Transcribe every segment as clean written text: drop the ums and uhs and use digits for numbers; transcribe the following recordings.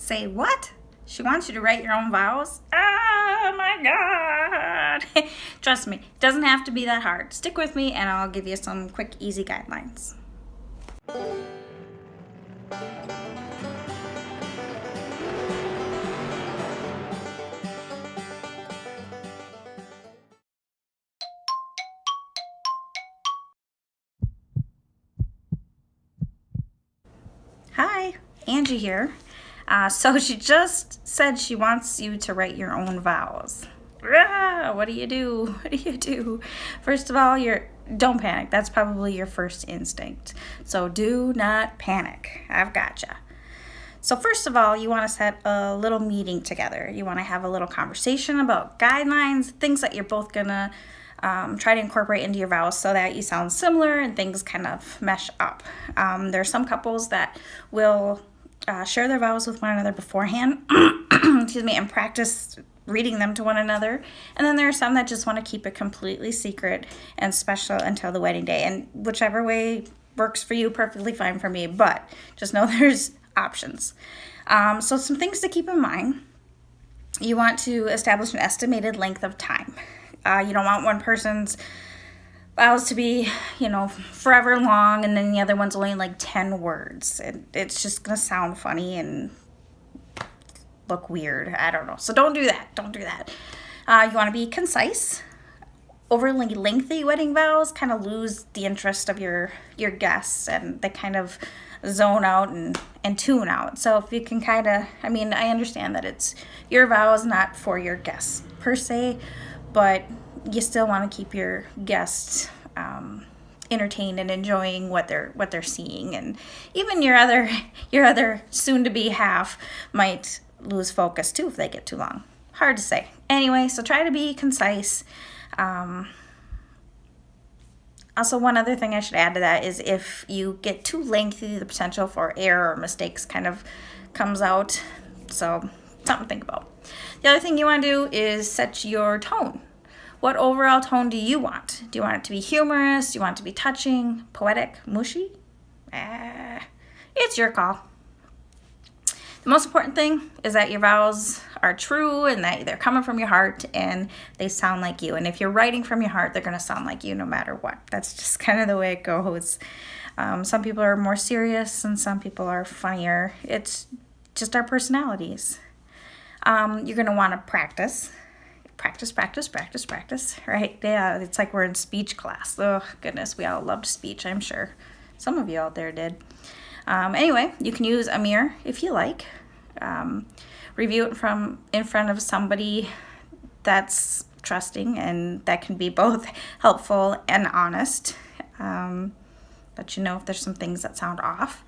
Say what? She wants you to write your own vows? Oh my God. Trust me, it doesn't have to be that hard. Stick with me and I'll give you some quick, easy guidelines. Hi, Angie here. So she just said she wants you to write your own vows. What do you do? What do you do? First of all, don't panic. That's probably your first instinct. So do not panic. I've gotcha. So first of all, you want to set a little meeting together. You want to have a little conversation about guidelines, things that you're both gonna try to incorporate into your vows so that you sound similar and things kind of mesh up. There are some couples that will share their vows with one another beforehand, excuse me, and practice reading them to one another. And then there are some that just want to keep it completely secret and special until the wedding day. And whichever way works for you, perfectly fine for me. But just know there's options. So some things to keep in mind. You want to establish an estimated length of time. You don't want one person's vows to be, forever long, and then the other one's only like 10 words. It's just going to sound funny and look weird. I don't know. So don't do that. Don't do that. You want to be concise. Overly lengthy wedding vows kind of lose the interest of your guests, and they kind of zone out and tune out. So if you can I understand that it's your vows, not for your guests per se, but you still want to keep your guests entertained and enjoying what they're seeing. And even your other soon-to-be half might lose focus too if they get too long. Hard to say. Anyway, so try to be concise. Also, one other thing I should add to that is if you get too lengthy, the potential for error or mistakes kind of comes out. So something to think about. The other thing you want to do is set your tone. What overall tone do you want? Do you want it to be humorous? Do you want it to be touching, poetic, mushy? It's your call. The most important thing is that your vows are true and that they're coming from your heart and they sound like you. And if you're writing from your heart, they're going to sound like you no matter what. That's just kind of the way it goes. Some people are more serious and some people are funnier. It's just our personalities. You're going to want to practice, right? Yeah, it's like we're in speech class. Oh, goodness, we all loved speech, I'm sure. Some of you out there did. Anyway, you can use a mirror if you like. Review it in front of somebody that's trusting and that can be both helpful and honest. Let you know if there's some things that sound off.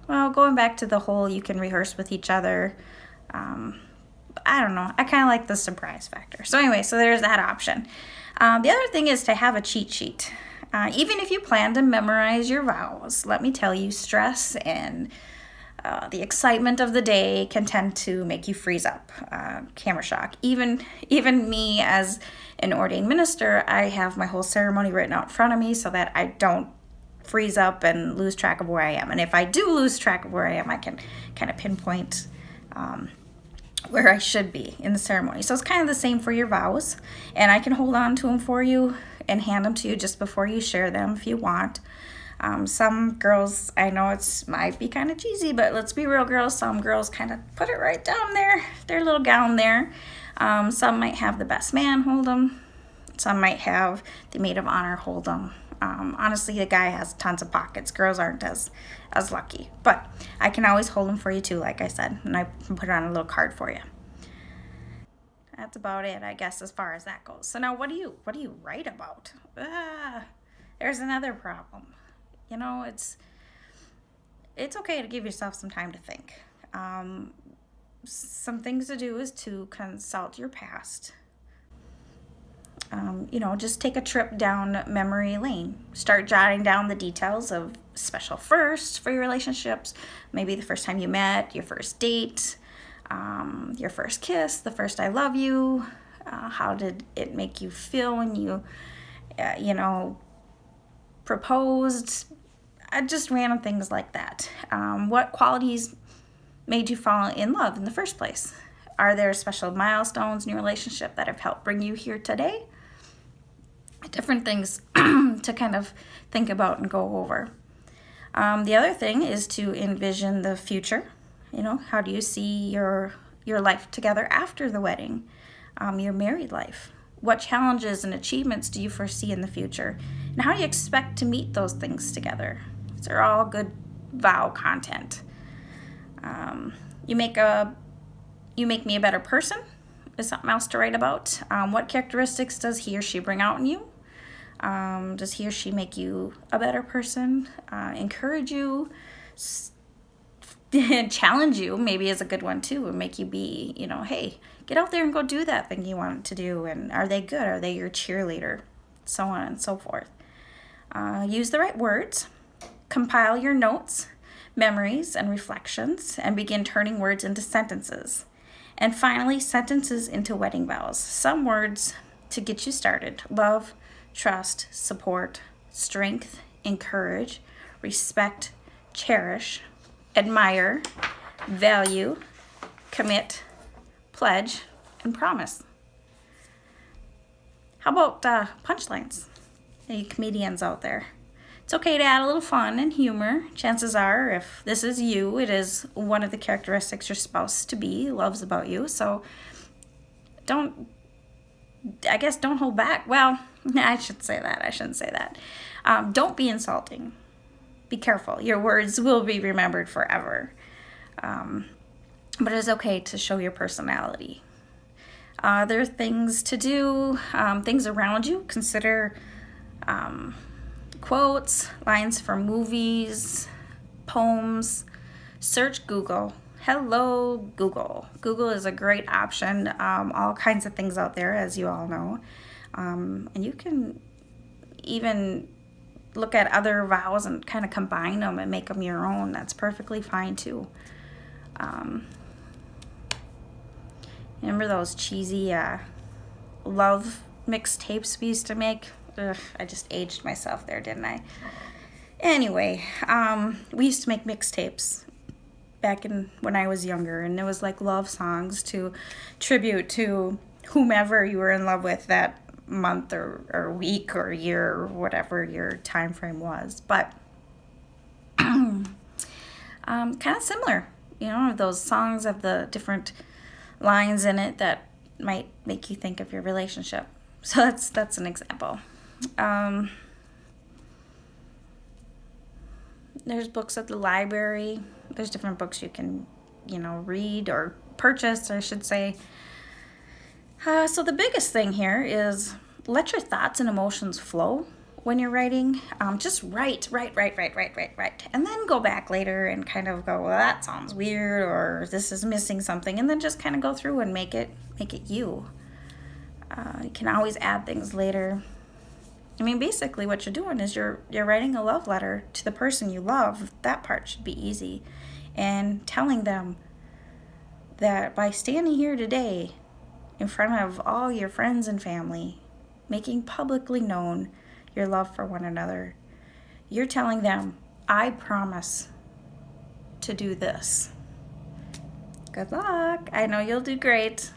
Well, going back to the whole you can rehearse with each other. I don't know. I kind of like the surprise factor. So anyway, so there's that option. The other thing is to have a cheat sheet. Even if you plan to memorize your vows, let me tell you, stress and the excitement of the day can tend to make you freeze up, camera shock. Even me as an ordained minister, I have my whole ceremony written out in front of me so that I don't freeze up and lose track of where I am. And if I do lose track of where I am, I can kind of pinpoint where I should be in the ceremony. So it's kind of the same for your vows, and I can hold on to them for you and hand them to you just before you share them if you want. Some girls, I know it might be kind of cheesy, but let's be real, girls. Some girls kind of put it right down there, their little gown there. Some might have the best man hold them. Some might have the maid of honor hold them. Honestly, the guy has tons of pockets. Girls aren't as lucky. But I can always hold them for you too, like I said. And I can put it on a little card for you. That's about it, I guess, as far as that goes. So now what do you write about? There's another problem. It's okay to give yourself some time to think. Some things to do is to consult your past. Just take a trip down memory lane. Start jotting down the details of special firsts for your relationships. Maybe the first time you met, your first date, your first kiss, the first I love you. How did it make you feel when you, proposed? just random things like that. What qualities made you fall in love in the first place? Are there special milestones in your relationship that have helped bring you here today? Different things to kind of think about and go over. The other thing is to envision the future. How do you see your life together after the wedding, your married life? What challenges and achievements do you foresee in the future? And how do you expect to meet those things together? These are all good vow content. You make me a better person is something else to write about. What characteristics does he or she bring out in you? Does he or she make you a better person? Encourage you? Challenge you maybe is a good one too, and make you be, hey, get out there and go do that thing you wanted to do. And are they good? Are they your cheerleader? So on and so forth. Use the right words. Compile your notes, memories, and reflections, and begin turning words into sentences. And finally, sentences into wedding vows. Some words to get you started: love, trust, support, strength, encourage, respect, cherish, admire, value, commit, pledge, and promise. How about punchlines? Any comedians out there? It's okay to add a little fun and humor. Chances are, if this is you, it is one of the characteristics your spouse to be loves about you. So don't hold back. Well, I shouldn't say that. Don't be insulting. Be careful. Your words will be remembered forever. But it is okay to show your personality. There are things to do, things around you. Consider quotes, lines from movies, poems. Search Google. Hello, Google. Google is a great option. All kinds of things out there, as you all know. And you can even look at other vows and kind of combine them and make them your own. That's perfectly fine too. Remember those cheesy love mixtapes we used to make? Ugh, I just aged myself there, didn't I? Anyway, we used to make mixtapes back when I was younger, and it was like love songs to tribute to whomever you were in love with that month or week or year or whatever your time frame was. But kind of similar, those songs have the different lines in it that might make you think of your relationship. So that's an example. There's books at the library. There's different books you can, read or purchase, I should say. So the biggest thing here is let your thoughts and emotions flow when you're writing. Just write. And then go back later and kind of go, well, that sounds weird, or this is missing something. And then just kind of go through and make it you. You can always add things later. Basically what you're doing is you're writing a love letter to the person you love. That part should be easy. And telling them that by standing here today in front of all your friends and family, making publicly known your love for one another, you're telling them, I promise to do this. Good luck. I know you'll do great.